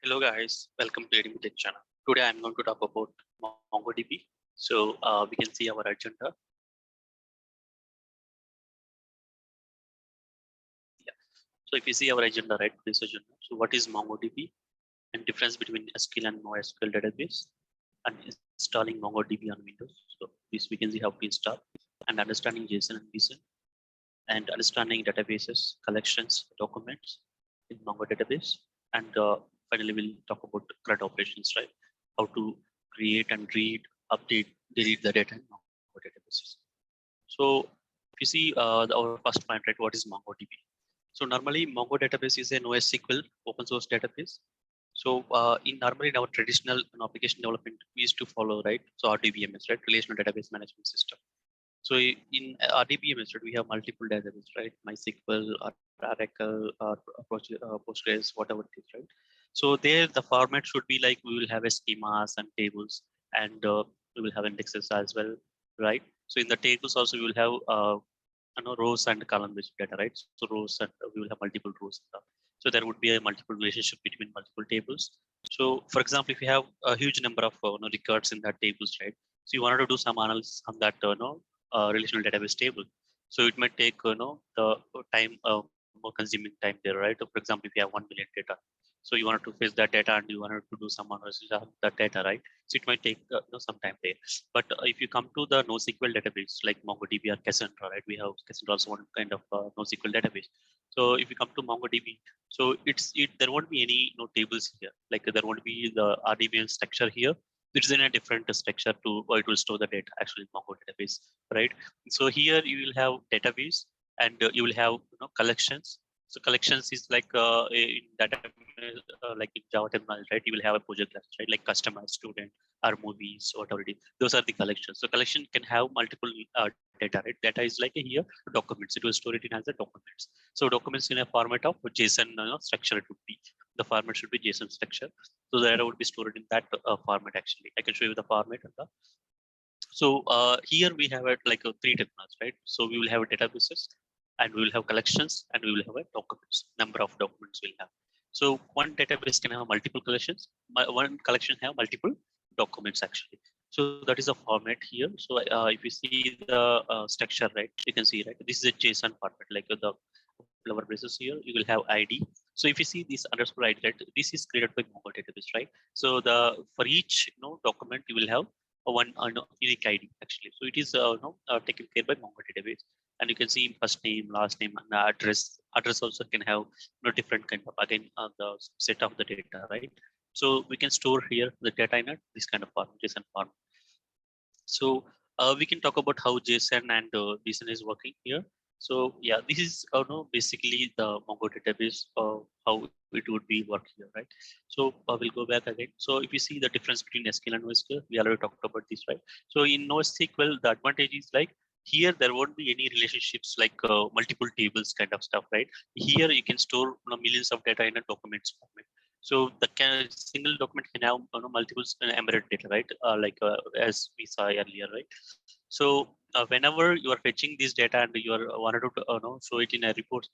Hello guys, welcome to Untitled channel. Today I'm going to talk about MongoDB. So we can see our agenda. Yeah. So if you see our agenda, right, this agenda. So what is MongoDB and difference between SQL and NoSQL database, and installing MongoDB on Windows. So this we can see how to install, and understanding JSON and BSON, and understanding databases, collections, documents in Mongo database, and finally we'll talk about CRUD operations, right? How to create and read, update, delete the data in Mongo databases. So if you see our first point, right, what is MongoDB? So normally Mongo database is a NoSQL open source database. So normally in our traditional application development, we used to follow, right? So RDBMS, right, relational database management system. So in RDBMS, we have multiple databases, right? MySQL or Oracle or Postgres, whatever it is, right? So there, the format should be like we will have a schemas and tables, and we will have indexes as well, right? So in the tables also we will have rows and column based data, right? So rows and we will have multiple rows. So there would be a multiple relationship between multiple tables. So for example, if you have a huge number of records in that tables, right? So you wanted to do some analysis on that relational database table. So it might take the time more consuming time there, right? For example, if you have 1 million data, so you wanted to fetch that data and you wanted to do some analysis on that data, right? So it might take some time there. But if you come to the NoSQL database like MongoDB or Cassandra, right? We have Cassandra also one kind of NoSQL database. So if you come to MongoDB, so there won't be any tables here. Like there won't be the RDBMS structure here. It is in a different structure to it will store the data actually in Mongo database, right? So here you will have database and you will have collections. So collections is like in data like in Java terminal, right? You will have a project class, right? Like customer, student, or movies, whatever it is. Those are the collections. So collection can have multiple data, right? Data is like here documents. It will store it in as a documents. So documents in a format of JSON structure it would be. The format should be JSON structure. So the data would be stored in that format actually. I can show you the format and the. So here we have it like three terminals, right? So we will have databases and we will have collections and we will have a documents, number of documents we'll have. So one database can have multiple collections. One collection have multiple documents actually. So that is a format here. So if you see the structure, right, you can see, right, this is a JSON format, like the flower braces here, you will have ID. So if you see this underscore ID, right, this is created by Mongo database, right? So for each document you will have one unique ID actually. So it is taken care by Mongo database, and you can see first name, last name, and the address. Address also can have different kind of again the set of the data, right? So we can store here the data in this kind of form, JSON form. So we can talk about how JSON and JSON is working here. So yeah, this is basically the Mongo database, how it would be work here, right? So we'll go back again. So if you see the difference between SQL and NoSQL, we already talked about this, right? So in NoSQL, the advantage is like here there won't be any relationships like multiple tables kind of stuff, right? Here you can store millions of data in a documents format. So the single document can have multiple embedded data, right? As we saw earlier, right? So whenever you are fetching this data and you are wanted to show it in a reports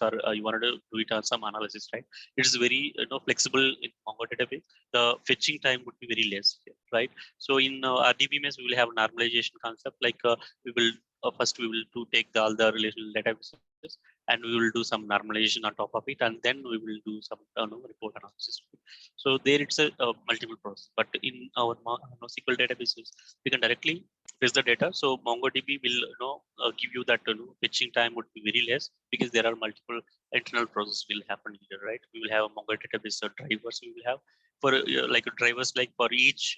or you wanted to do it on some analysis, right? It is very flexible in Mongo database. The fetching time would be very less, right? So in RDBMS we will have normalization concept, like we will first we will take all the relational databases and we will do some normalization on top of it, and then we will do some report analysis. So there it's a multiple process, but in our SQL databases we can directly fetch the data. So MongoDB will give you that fetching time would be very less because there are multiple internal processes will happen here, right? We will have a Mongo database drivers. We will have for like drivers, like for each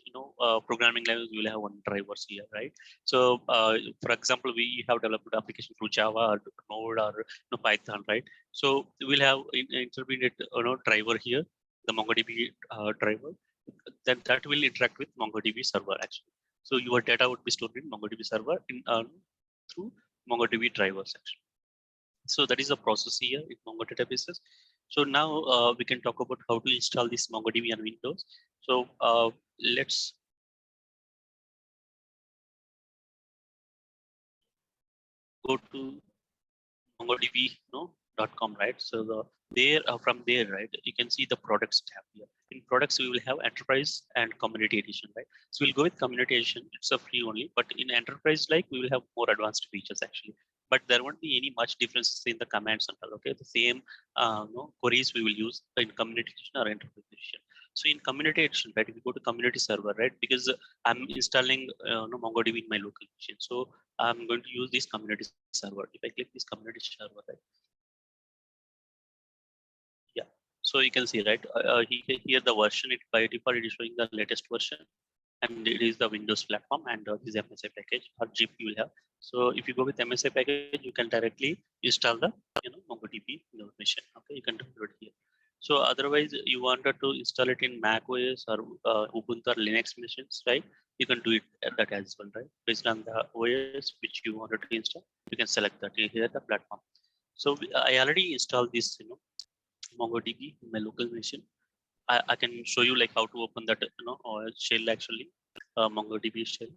programming language we will have one drivers here, right? So for example, we have developed application through Java or Node or Python, right? So we'll have intermediate driver here, the MongoDB driver, then that will interact with MongoDB server actually. So your data would be stored in MongoDB server in through MongoDB drivers actually. So that is the process here in Mongo databases. So now we can talk about how to install this MongoDB on Windows. So let's go to MongoDB .com, right? So there from there, right, you can see the products tab here. In products, we will have enterprise and community edition, right? So we'll go with community edition. It's a free only, but in enterprise, like we will have more advanced features actually. But there won't be any much differences in the commands and all. Okay, the same queries we will use in community edition or enterprise edition. So in community edition, right, if you go to community server, right, because I'm installing MongoDB in my local machine, so I'm going to use this community server. If I click this community server, right, yeah, so you can see, right, here the version, it by default it is showing the latest version, and it is the Windows platform, and this is MSI package or zip you will have. So if you go with MSI package, you can directly install the MongoDB in your machine. Okay, you can download here. So otherwise, you wanted to install it in Mac OS or Ubuntu or Linux machines, right? You can do it at that as well, right? Based on the OS which you wanted to install, you can select that here the platform. So I already installed this, MongoDB in my local machine. I can show you like how to open that shell actually, MongoDB shell.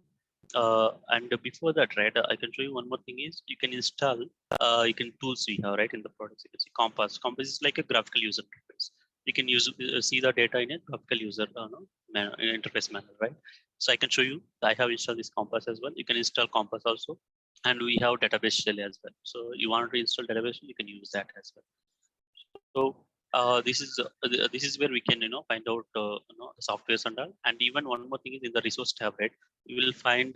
And before that, right, I can show you one more thing is you can install you can tools we have right in the products. You can see Compass. Compass is like a graphical user interface. You can use see the data in a graphical user interface manner, right? So I can show you. I have installed this Compass as well. You can install Compass also, and we have database shell as well. So you want to install database, you can use that as well. So this is where we can find out the softwares and all. And even one more thing is in the resource tab, right? You will find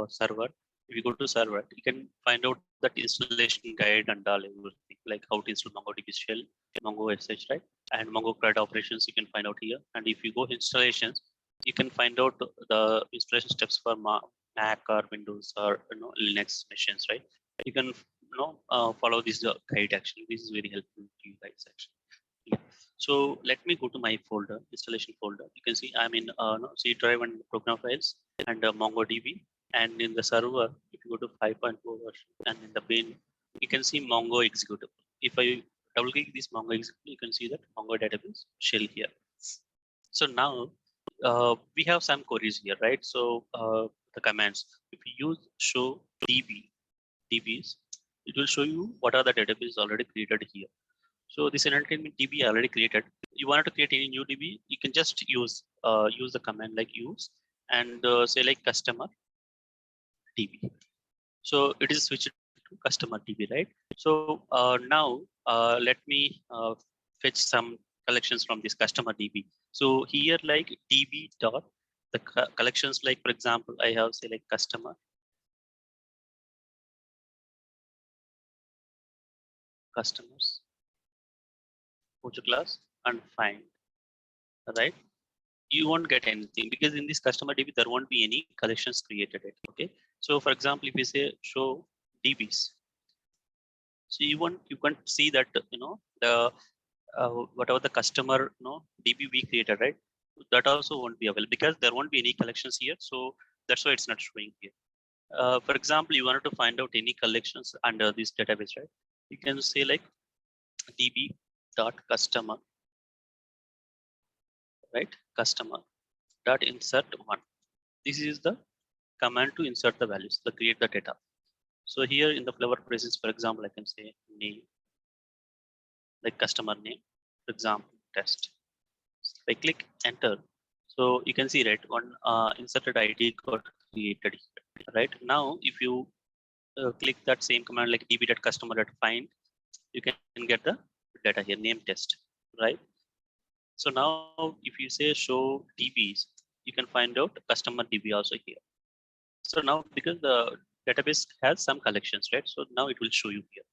server. If you go to server, you can find out that installation guide and all everything, like how to install MongoDB shell, Mongo SH, right? And Mongo CRUD operations you can find out here. And if you go installations, you can find out the installation steps for Mac or Windows or Linux machines, right? You can follow this guide actually. This is very helpful to you guys actually. Yeah. So let me go to my folder, installation folder. You can see I'm in C drive and program files and MongoDB. And in the server, if you go to 5.4 version and in the bin, you can see Mongo executable. If I double click this Mongo executable, you can see that Mongo database shell here. So now we have some queries here, right? So the commands, if you use show DBs, it will show you what are the databases already created here. So this entertainment DB already created. You wanted to create any new DB, you can just use the command like use and say like customer DB. So it is switched to customer DB, right? So now let me fetch some collections from this customer DB. So here like DB dot the collections, like for example, I have say like customer customers go to class and find, right? You won't get anything because in this customer DB there won't be any collections created. Okay. So for example, if we say show DBs, so you can't see that the whatever the customer DB we created, right? That also won't be available because there won't be any collections here. So that's why it's not showing here. For example, you wanted to find out any collections under this database, right? You can say like DB dot customer, right? Customer dot insert one. This is the command to insert the values, to create the data. So here in the flower presence, for example, I can say name, like customer name, for example, test. If I click enter, so you can see, right, one inserted ID got created here, right? Now, if you click that same command like db.customer.find, you can get the data here, name test, right? So now if you say show DBs, you can find out customer DB also here. So now because the database has some collections, right? So now it will show you here.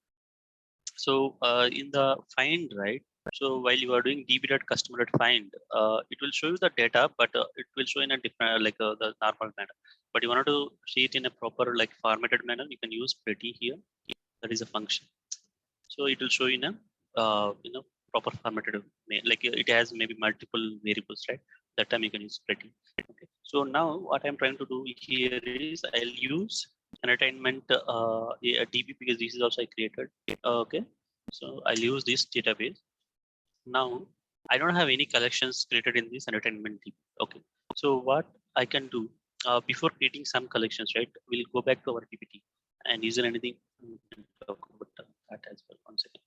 So in the find, right? So while you are doing db.customer.find, it will show you the data, but it will show in a different, like the normal manner. But you wanted to see it in a proper, like formatted manner, you can use pretty here. That is a function. So it will show in a proper formatted like it has maybe multiple variables, right? That time you can use pretty. Okay. So now what I'm trying to do here is I'll use entertainment a DB because this is also I created. Okay. So I'll use this database. Now I don't have any collections created in this entertainment DB. Okay. So what I can do before creating some collections, right? We'll go back to our PPT and is there anything we can talk about that as well. One second.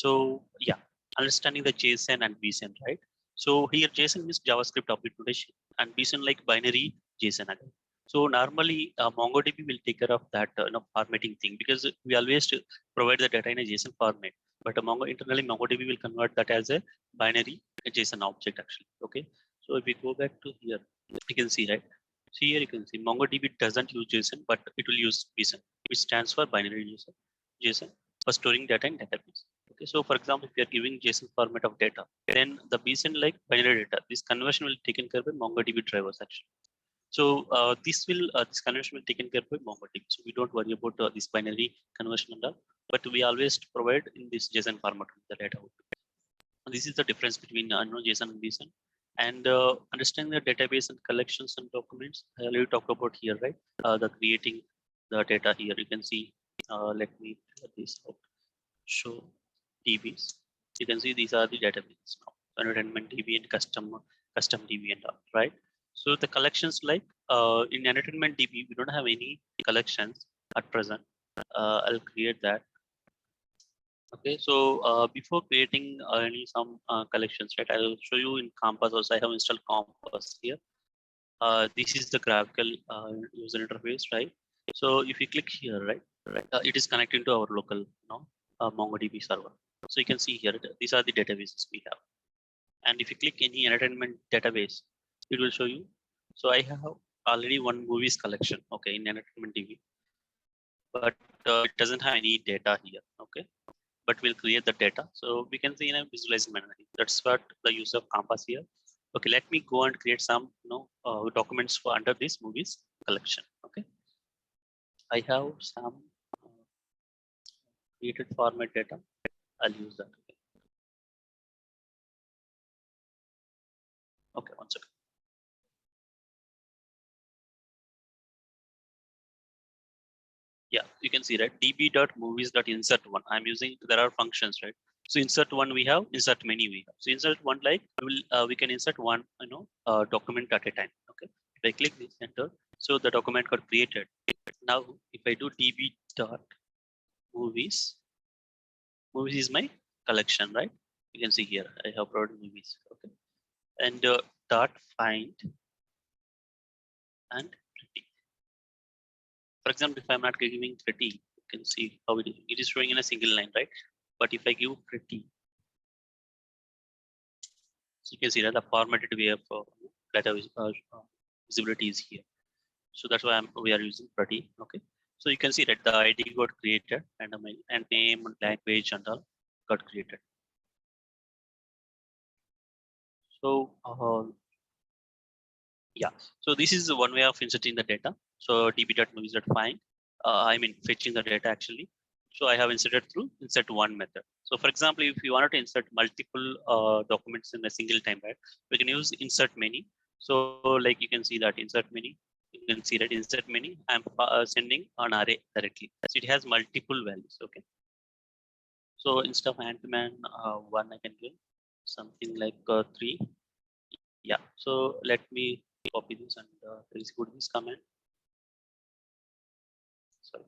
So yeah, understanding the JSON and BSON, right? So here JSON means JavaScript object notation and BSON like binary JSON again. So normally MongoDB will take care of that formatting thing because we always provide the data in a JSON format. But Mongo internally MongoDB will convert that as a binary JSON object actually. Okay. So if we go back to here, you can see right. So here you can see MongoDB doesn't use JSON, but it will use BSON, which stands for binary JSON for storing data in database. Okay, so for example, if you are giving JSON format of data, then the BSON like binary data, this conversion will taken care by MongoDB drivers actually. So this conversion will taken care by MongoDB. So we don't worry about this binary conversion and all, but we always provide in this JSON format the data. This is the difference between JSON and BSON. And understanding the database and collections and documents, I already talked about here, right? The creating the data here. You can see. Let me clear this out. Show DBs. You can see these are the databases now. Entertainment DB and custom DB and all, right? So the collections like in entertainment DB, we don't have any collections at present. I'll create that. Okay, so before creating some collections, right? I'll show you in Compass also. I have installed Compass here. This is the graphical user interface, right? So if you click here, right, it is connecting to our local, MongoDB server. So you can see here, these are the databases we have. And if you click any entertainment database, it will show you. So I have already one movies collection, okay, in entertainment DB, but it doesn't have any data here, okay. But we'll create the data. So we can see in a visualizing manner. That's what the use of Compass here. Okay, let me go and create some documents for under this movies collection. Okay, I have some created format data. I'll use that. Okay, one second. Yeah, you can see right. db.movies.insert1. I'm using, there are functions, right? So insert one we have, insert many we have. So insert one, like we can insert one document at a time. Okay, if I click this enter, so the document got created. Now if I do db.movies, movies is my collection, right? You can see here I have provided movies. Okay, and dot find and pretty. For example, if I'm not giving pretty, you can see how it is. It is showing in a single line, right? But if I give pretty, so you can see that the formatted way of data visibility is here. So that's why we are using pretty. Okay. So you can see that the ID got created and name and language and all got created. So yeah, so this is one way of inserting the data. So db.movies.find, I mean fetching the data actually. So I have inserted through insert one method. So for example, if you wanted to insert multiple documents in a single time, right, we can use insert many. So like you can see that insert many, you can see that insert many, I'm sending an array directly. So it has multiple values, okay. So instead of Ant-Man 1, I can give something like 3. Yeah, so let me copy this and execute this command. Sorry.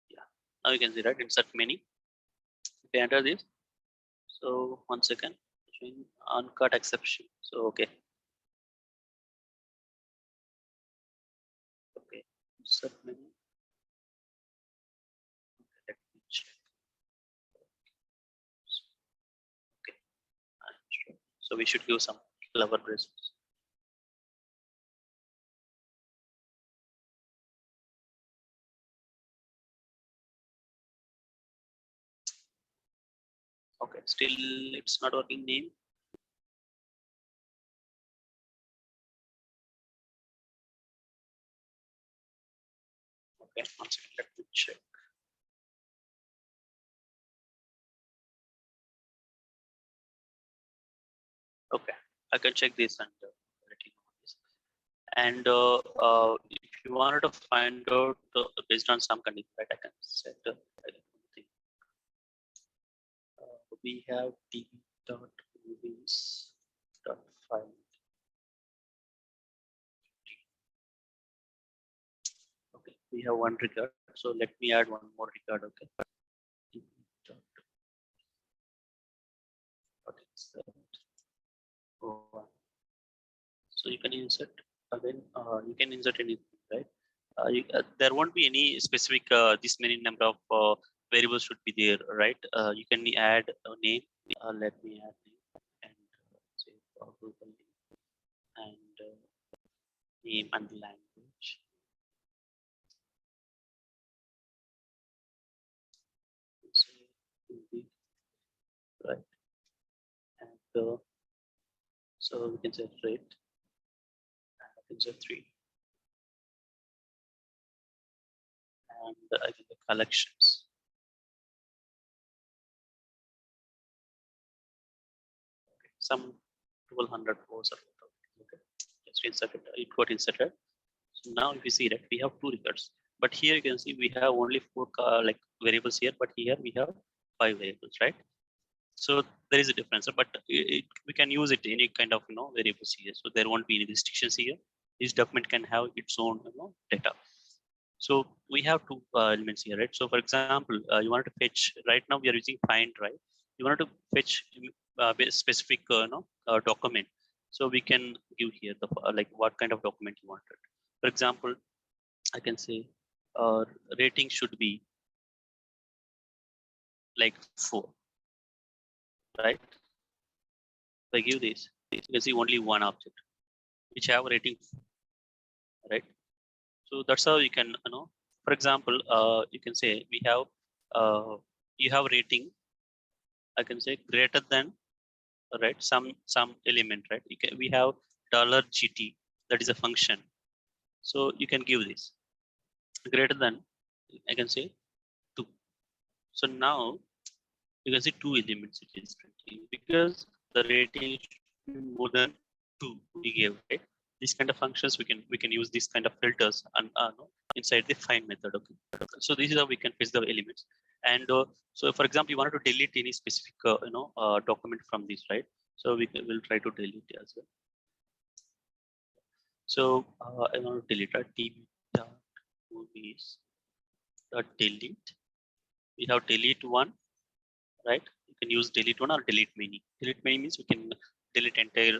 Yeah, now you can see, right, insert many. If I enter this, so 1 second, showing uncut exception. So okay, okay, insert many. Okay, let me check. Okay, sure. So we should give some clever braces. Okay, still it's not working name. Okay, 1 second, let me check. Okay, I can check this and let you know this. And if you wanted to find out based on some condition, right, I can set we have db.movies. dot file. Okay, we have one record. So let me add one more record. Okay. So you can insert again. You can insert anything, right? There won't be any specific this many number of variables should be there, right? You can add a name. Let me add name and say Google name and name and language. Say Hindi, right? And so we can say rate. I can say 3. And I can say collections. Okay. Some 1200 rows are okay. Just insert it. It got inserted. So now if you see that we have 2 records, but here you can see we have only 4 like variables here, but here we have 5 variables, right? So there is a difference, but we can use it any kind of variables here. So there won't be any restrictions here. This document can have its own data. So we have 2 elements here, right? So for example, you want to fetch. Right now we are using find, right? You want to fetch specific document. So we can give here the like what kind of document you wanted. For example, I can say rating should be like 4, right? If I give this, you can see only one object which have rating 4, right? So that's how you can for example, you can say we have you have rating. I can say greater than, right, some element, right? We have $GT, that is a function. So you can give this greater than, I can say 2. So now you can see 2 elements it is printing because the rating should be more than 2 we gave, right? These kind of functions we can use this kind of filters and inside the find method. Okay. So this is how we can fetch the elements. And so for example, you wanted to delete any specific document from this, right? So will try to delete it as well. So I want to delete movies delete. We have delete one, right? You can use delete one or delete many. Delete many means we can delete entire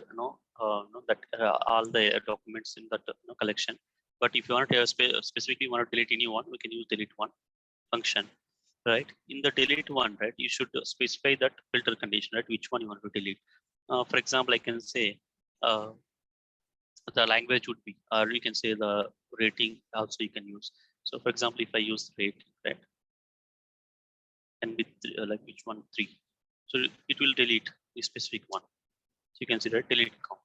that all the documents in that collection. But if you want to specifically want to delete any one, we can use delete one function, right? In the delete one, right, you should specify that filter condition, right? Which one you want to delete. For example, I can say the language would be, or you can say the rating also you can use. So for example, if I use rating, right, and with like which one 3, so it will delete the specific one. So you can see that delete count.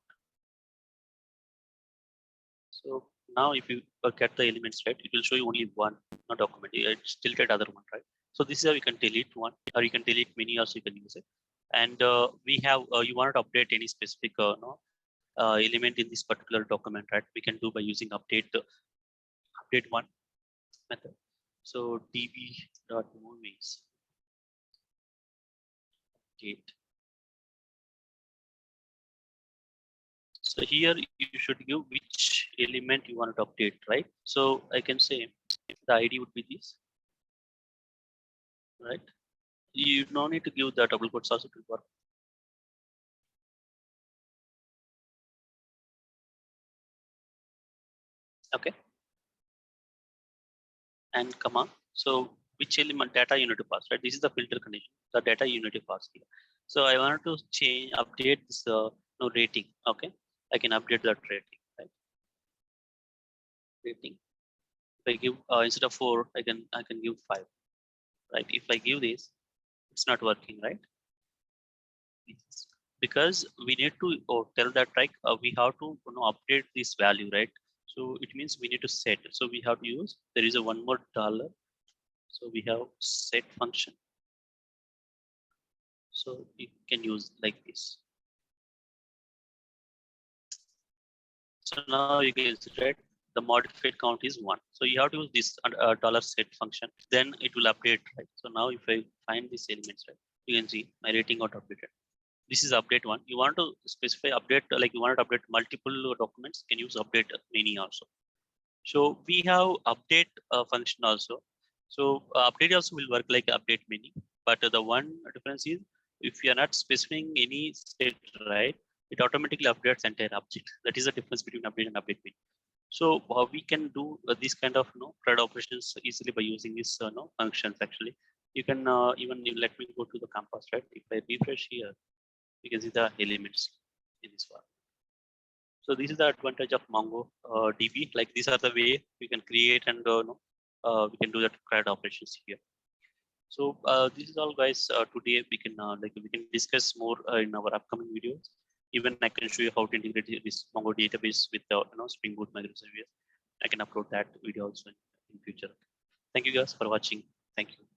So now if you get the elements, right, it will show you only one document. It's deleted other one, right? So this is how you can delete one, or you can delete many, also you can use it. And we have you want to update any specific element in this particular document, right? We can do by using update one method. So db.movies update. So here you should give which element you want to update, right? So I can say the ID would be this, right? You don't need to give the double quotes also to work. Okay. And comma. So which element data you need to pass, right? This is the filter condition. The data you need to pass here. So I want to update this rating. Okay. I can update that rating, right? Rating. If I give instead of 4, I can give 5, right? If I give this, it's not working, right? Because we need to tell that, right? We have to update this value, right? So it means we need to set. So we have to use, there is a one more dollar. So we have set function. So you can use like this. So now you can see, right, the modified count is 1. So you have to use this dollar set function. Then it will update, right? So now if I find these elements, right, you can see my rating got updated. This is update one. You want to specify update, like you want to update multiple documents, can use update many also. So we have update function also. So update also will work like update many, but the one difference is if you are not specifying any state, right, it automatically updates entire object. That is the difference between update and update many. So we can do this kind of CRUD operations easily by using these functions. Actually, you can even let me go to the campus, right? If I refresh here, you can see the elements in this one. So this is the advantage of Mongo DB. Like these are the way we can create and we can do that CRUD operations here. So this is all, guys. Today we can we can discuss more in our upcoming videos. Even I can show you how to integrate this Mongo database with the Spring Boot microservice. I can upload that video also in future. Thank you guys for watching. Thank you.